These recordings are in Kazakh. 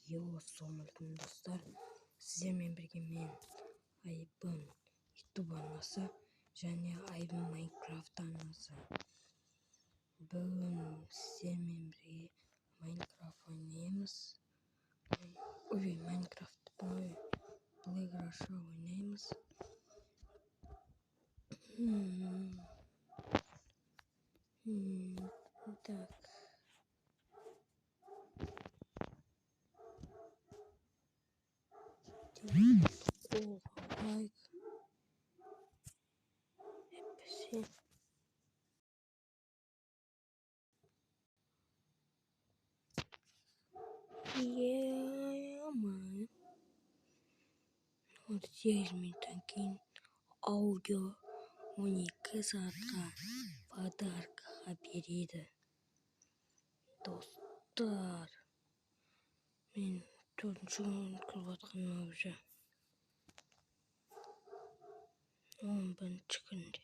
Ассалаумағалейкум достар, сіздермен бірге мен Айбын YouTube арнасы және Айбын Майнкрафт арнасы. Бүгін сіздермен бірге Майнкрафт ойнаймыз. Майнкрафт Плейграунд ойнаймыз. Так. Лайк. Hepsi. Man. 38 минуттан кейін аудио 12 сағатқа подаркаға береді. Достар, мен 4-ші күн көріп жатқаным уже 11-ші күнде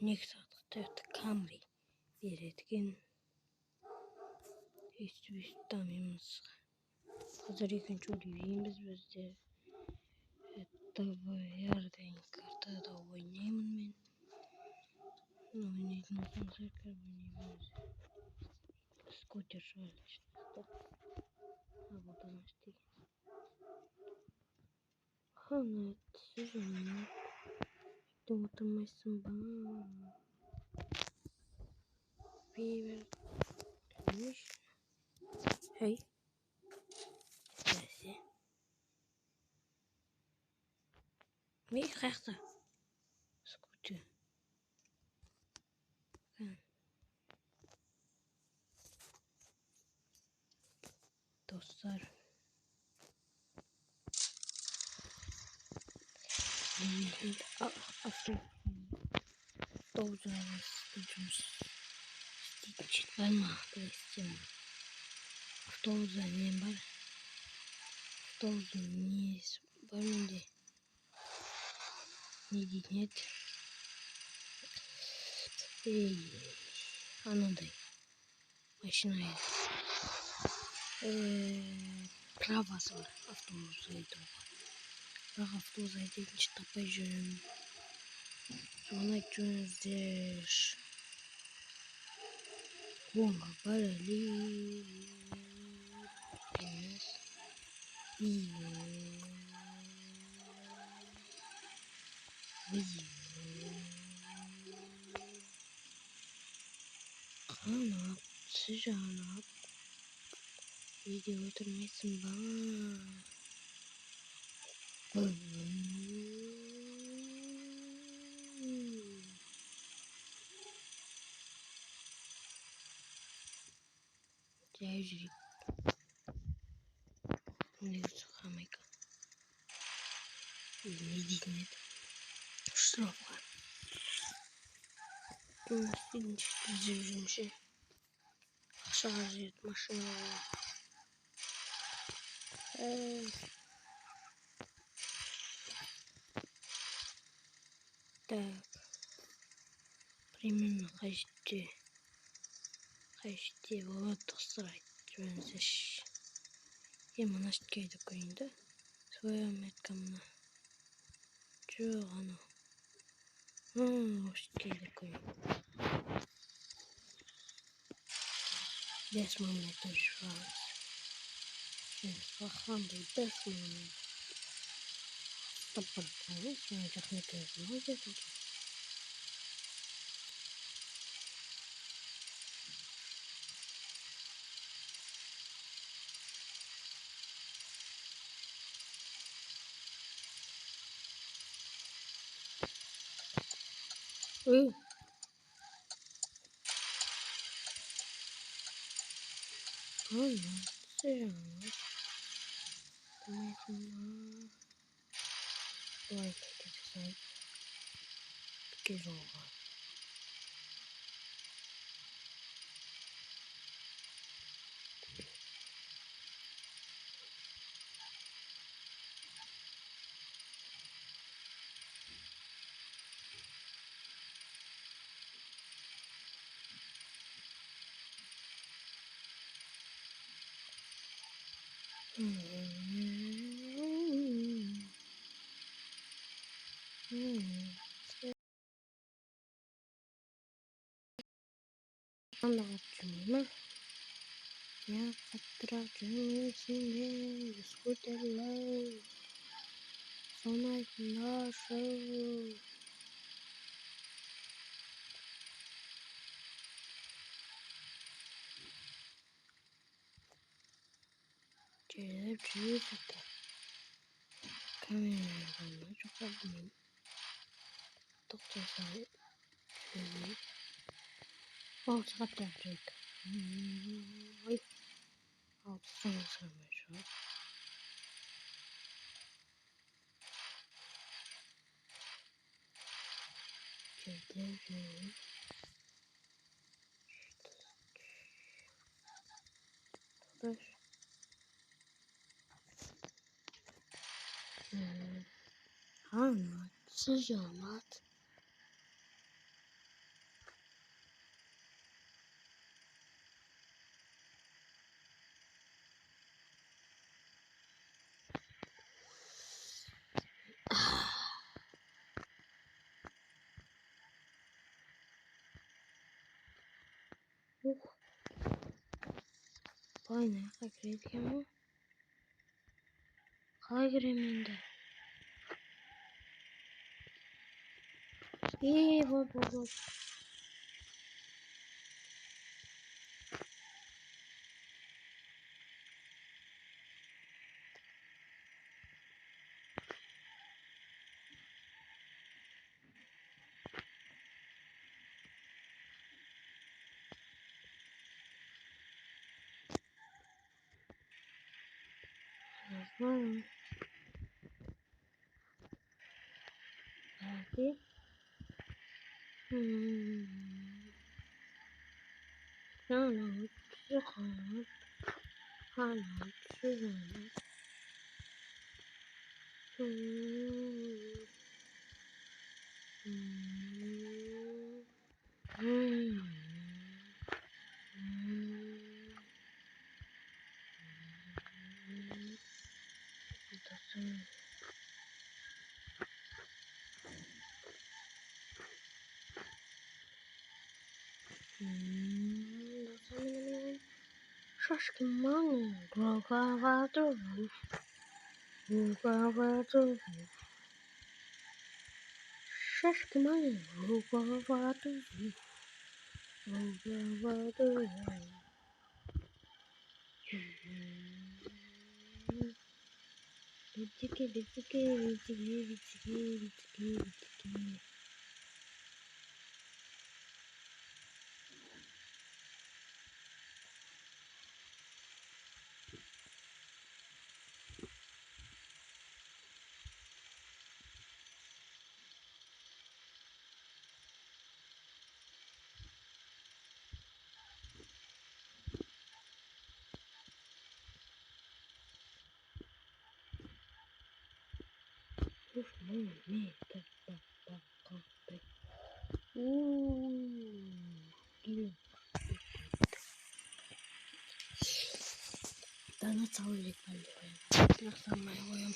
12 сағатқа Toyota Camry береді екен. Өйстіп дамимыз. Қазір екінші ойнаймыз бізде. Ярден картада ойнаймын мен. Ойнайтын болсаңыздар ойнаймыз. Скутер жайлы. Бұдан істеген. Қанат жанып. Үйде отырмайсың ба? Бейбір. Эй. Бәсе. Мен қаяқта? Скутер. Достар. Автобуста жұмыс істейтін бар ма? Автобуста нем бар? Автобуста несі бар менде? Не дейтін еді? Анандай машина правасы бар автобус айтуға. Бірақ автобус айтайыншы таппай жүрмін. Соны айтыңыздар. Онға бар әлі. Қанат жанып. Үйде отырмайсың ба? Жай жүрейік. Негізі қамайка. Не дейтін еді? Штрафқа. Істейтін жүргенше. Ақшаға жүреді машинаға. Так. Примерно қайшты болады достар айтып жүріңіздерші. Мына шеткейді көйінді. Своя метка мына. Жоқ анау. Шеткейді көйінді. 5 мың метр шығамыз. Қандай 5 мың метр. Таппыртаңыз, мен жақын көзім өздердің. Жанып. Лайк жасайық. Бізге жолға. 나갔지만 야 같더라 주무시네 스쿠텔라 소나이 나셔 제일 주의했다 카메라가 조금 똑똑해서 주의 잡았다 저기다 어이 없어서 말이죠 제대로 다시 하나 지저맛 Aynen kaybettik ama kaybedemedi. İyi baba. Tamam. Hadi. Hala çıkalım. Hala çıkalım. Şaşkınmanı Rogavadır Rogavadır Şaşkınmanı Rogavadır Rogavadır Bitiki bitiki bitiki bitiki bitiki bitiki Uf, mamma mia, Geliyor. Bana çalacak bence. Yaklanmaya koyalım.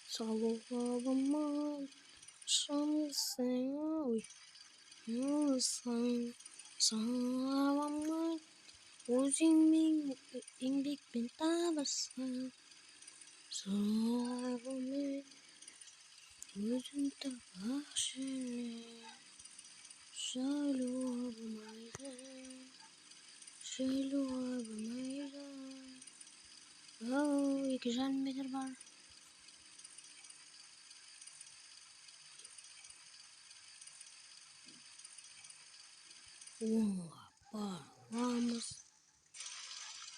Sallanma. Şamisen. Uy. Sen. Sallanma. Uzun еңбек пен табысы. Sallanma. Өзің табақшы. Шайлуға болмайды. Шайлуға болмайды. Оу, 2,5 метр бар. Bağlamız.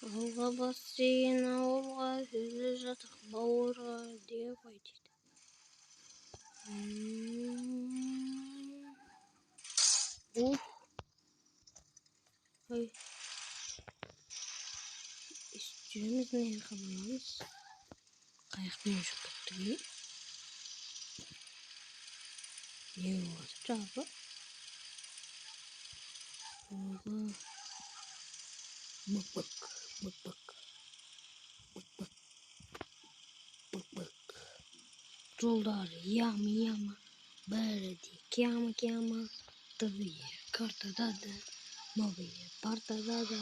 Ауға бассейн, ауылға сөзі жатық бауырға деп айтады. Ой. Жүреміз не қабыламыз. Қайықпен жүріп кеттік. Не болады жабы? Ауға. Бык-бык. Жолдар яма бәрі кяма тывые картада да новые партада да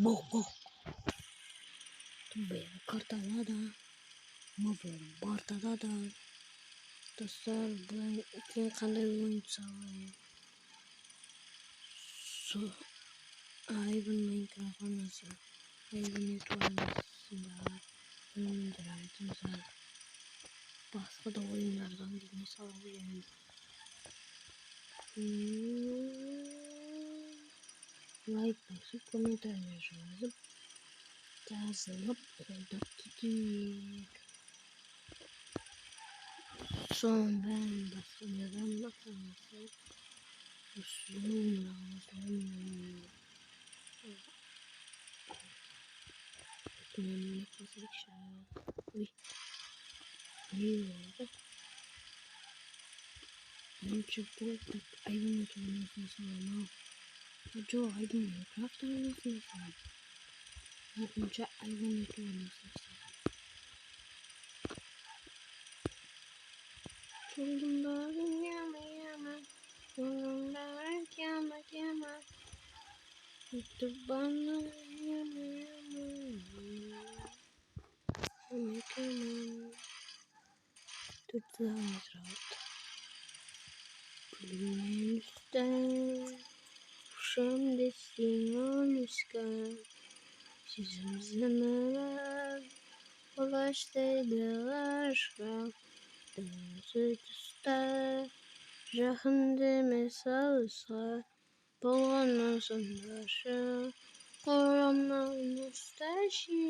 бок тывые картада да новые партада да достар білән кең қандай ойын салайын айбын Майнкрафт ойнаса айбын ютуб ойнасында өндірәйтін басқа да ойындардан кеңес ала білемін. Лайк басып комментарий жазылып қолдап кетейік. Соның бәрін басқадан бақыласақ айбын ютубын саламын. Жоқ, айбын Майнкрафт ойнасын саламын. Екінші айбын ютубын саламын. Жолдары яма жолдары кяма ютубаны яма Тут замазрат Күлмен үстән Шамды сиңон үскән Сезім зымырап Олаштайды ғашқа Дәмсі тұста Жақынды месалысқа Болғаннан сондашы Орамнан мұсташи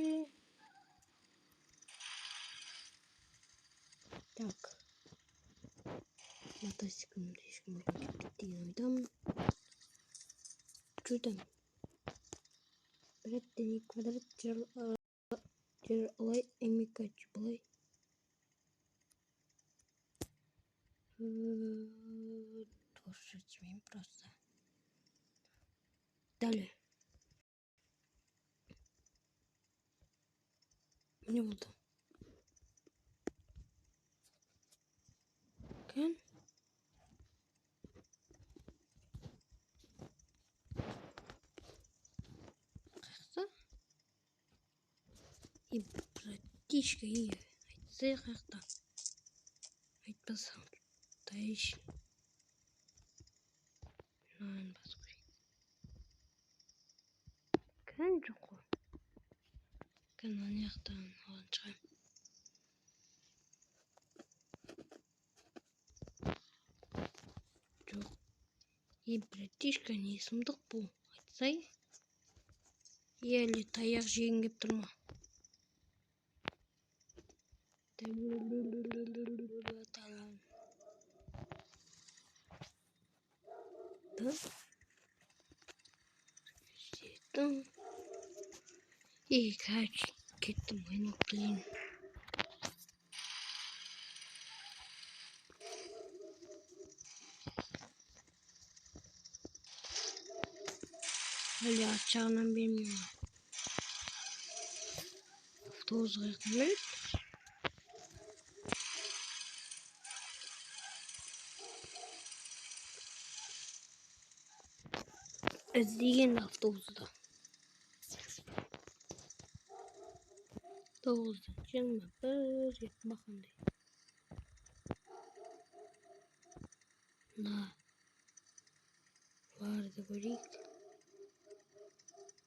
Так Мотоциклімді ешкім ұрған деген ойдамын. Жүрдім. Бірәттен 2 квадрат жер алай әмекачы бұлай. Тоже этим просто. Далее. Не буду. Кен? Қақса? И братишка и айтсы қақта. Айтпасаң. Тайш. Нан бас көрейін. Кен жоқ қой. Кен анаяқтан алған шығайым. Жоқ. И братишка не сұмдық бұл. Айтсай. Елі таяқ жеген кеп тұрма. И кеттім ойнап келейін. Әлі арт жағынан бермеймін. Автобусға қойып. Іздеген автобусда. 9-21 жетіп бақандай. На. Барды көрейік.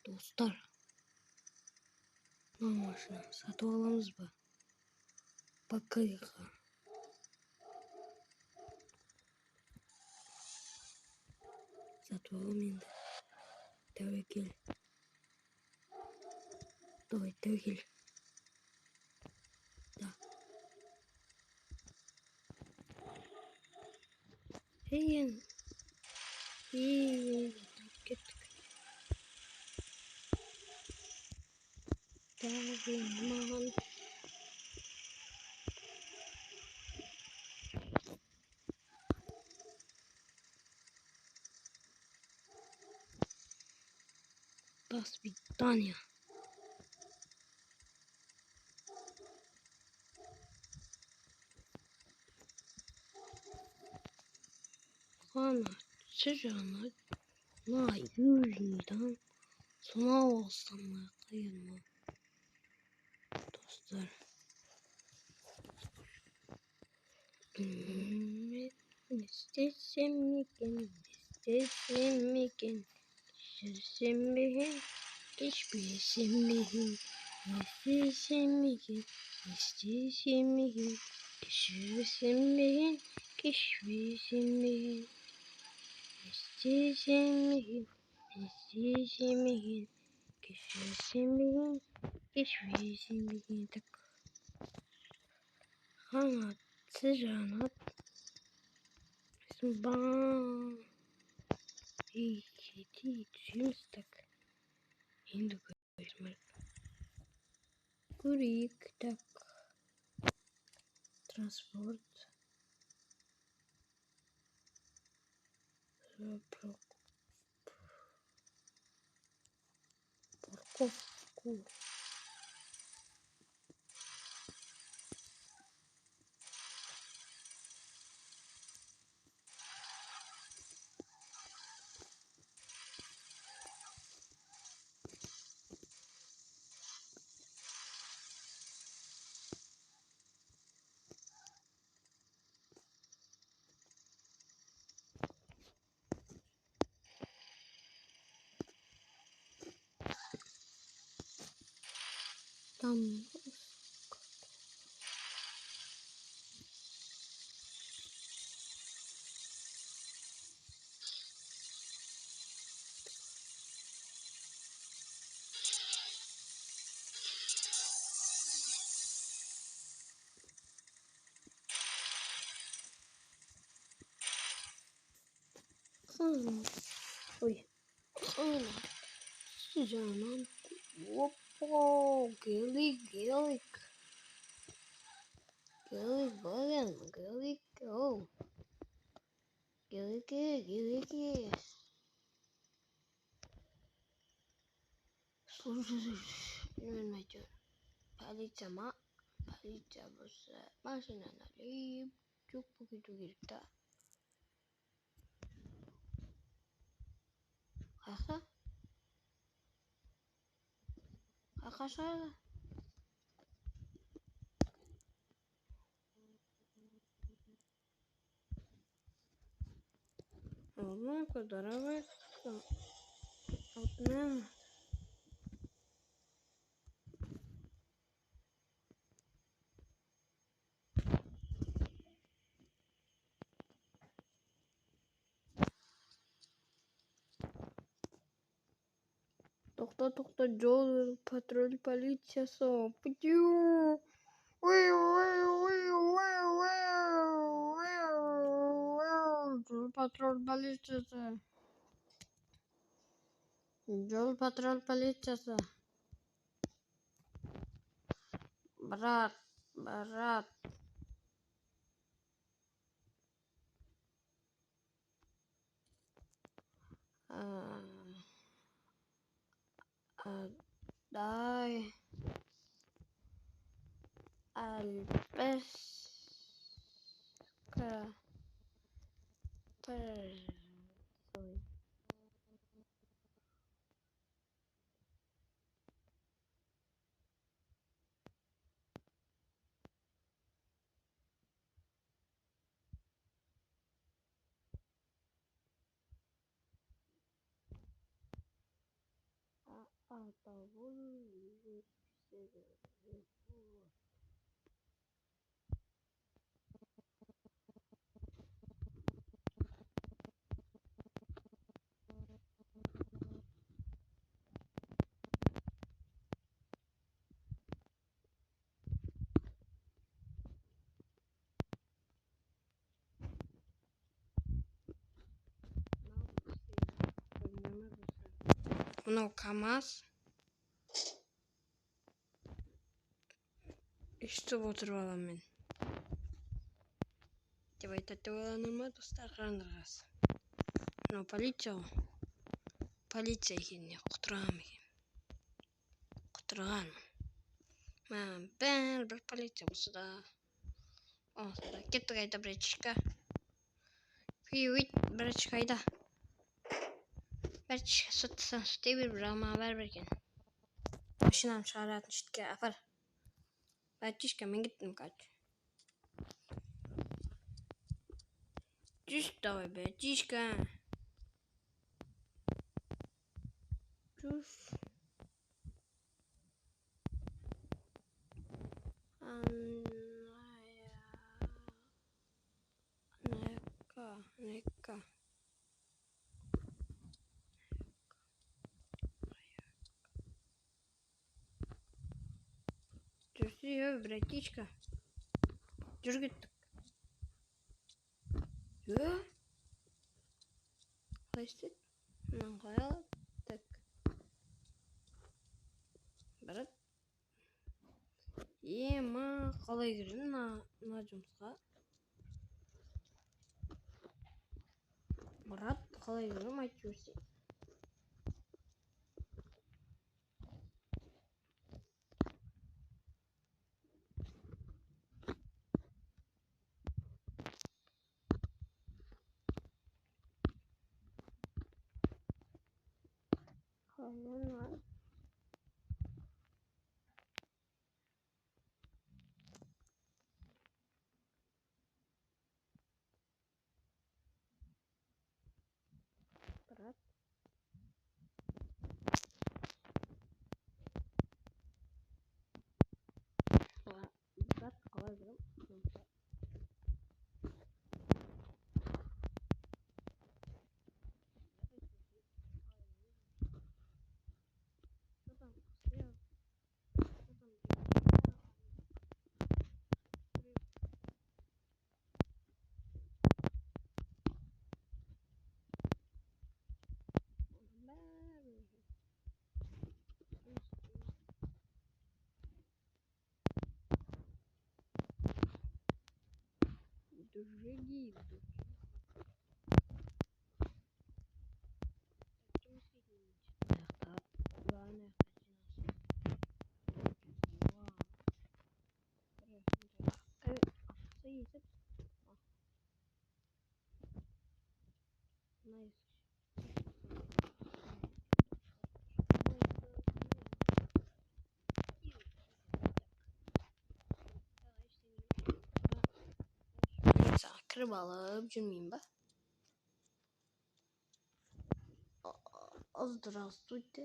Достар. Мына машина сатып аламыз ба? Бакайға. Сатып алам енді. Тәуекел. Давай, тәуекел. Да. Ейен. Кеттік. Дағын маған. До свидания. sıcağına yüzünden sınav olsam kıyılma. Dostlar. İstesem miken, düşersem miken, geçmesem miken, istesem miken, düşersem miken, geçmesem miken, istesem miken, düşersem miken, geçmesem miken, tak. Kanat, sıcağına Bam. İyi, düşüyoruz tak. Şimdi görüşmek. Kurik tak. Transport. Parkovku. Tam. Oy. Sıcağına. Hoppa. Gelik. Bakın. Gelik. Oh. Gelik. Bilmem Policja bisa masih nalip cuk begitu kita kakak saya Allah kadar altına Doktor Joel patrol politsiyası piu Joel patrol politsiyası berat Adai Alpes ke ataupun Mынау КамАЗ естіп отырып аламын мен деп айтады деп ойланыр ма достар, қараңдарыңыз. Мынау полиция ғой. Полиция екеніне құтырған екен. Құтырған. Бәрібір полиция болса да. Кеттік айда, братишка. Привет, братишка, айда. Kaç sütten sütte bir brama haber verirken. Başından çağıratın şitke afar. Batişka ben gittim kaç. Düş davay Batişka. Düş. Neka. Düşüyor bratişka. Düş gittik. Yo. Kaçtık. Ben kayatık. Bırak. Yema kalay girin na жұмысқа. Murat kalay girin айтып жіберсе. Hayvanlar. Murat. Murat kalay girin. Дожиги. Kırıp alıp жүрмеймін ба? Здравствуйте.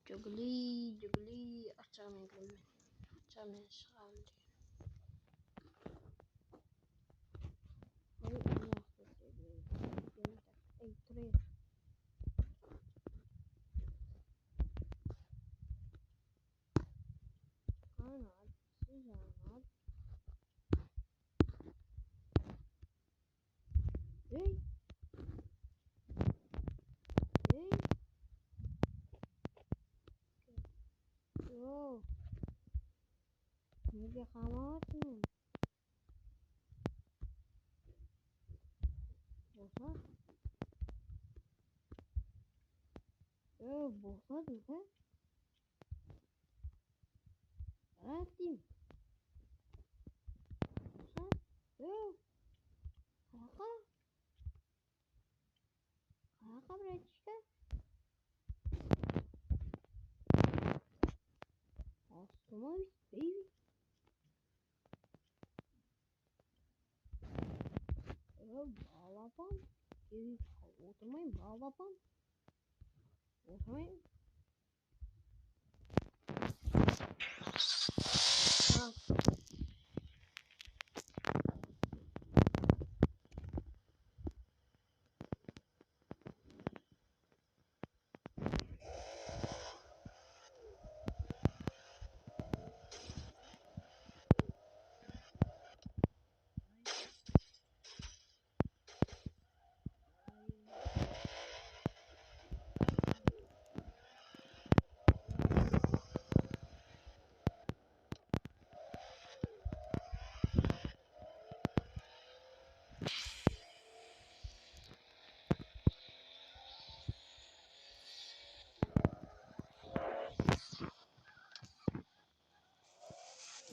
Жүгілей, ақшамен кіремін. Ақшамен шығамын деген. Ей, тұрайық. Қанат, жанат. Ей! Yo, неге қаматсың? Болса? Болса дейсі? Деймін. Болса? Қарақа, братишка. Остановись, baby. Балапан. Отырмайым, балапан. Отырмайым.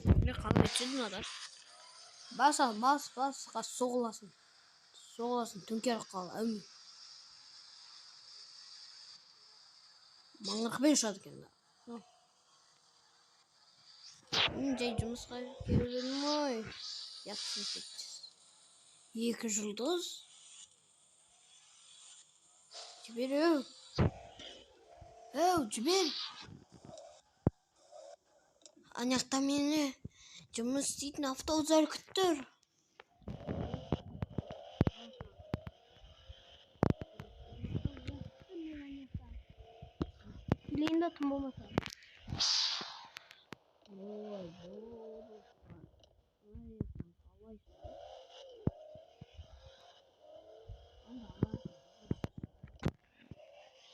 Bir kahve içildin adam. Bas, soğulasın. Soğulasın, tünker kal, əmin. маңырақпен ұшады екен да. Жай жұмысқа келдім ғой. Япсыз кетчіз. 2 жұлдыз. Жібер, жібер. Анақта мені жұмыс істейтін автобустар күттір. Білейін да тым болмаса.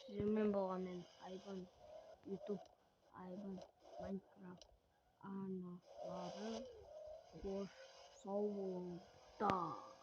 Сіздермен болған мен Айбын, YouTube, Айбын, Майнкрафт, арналары қош сау болыңыздар.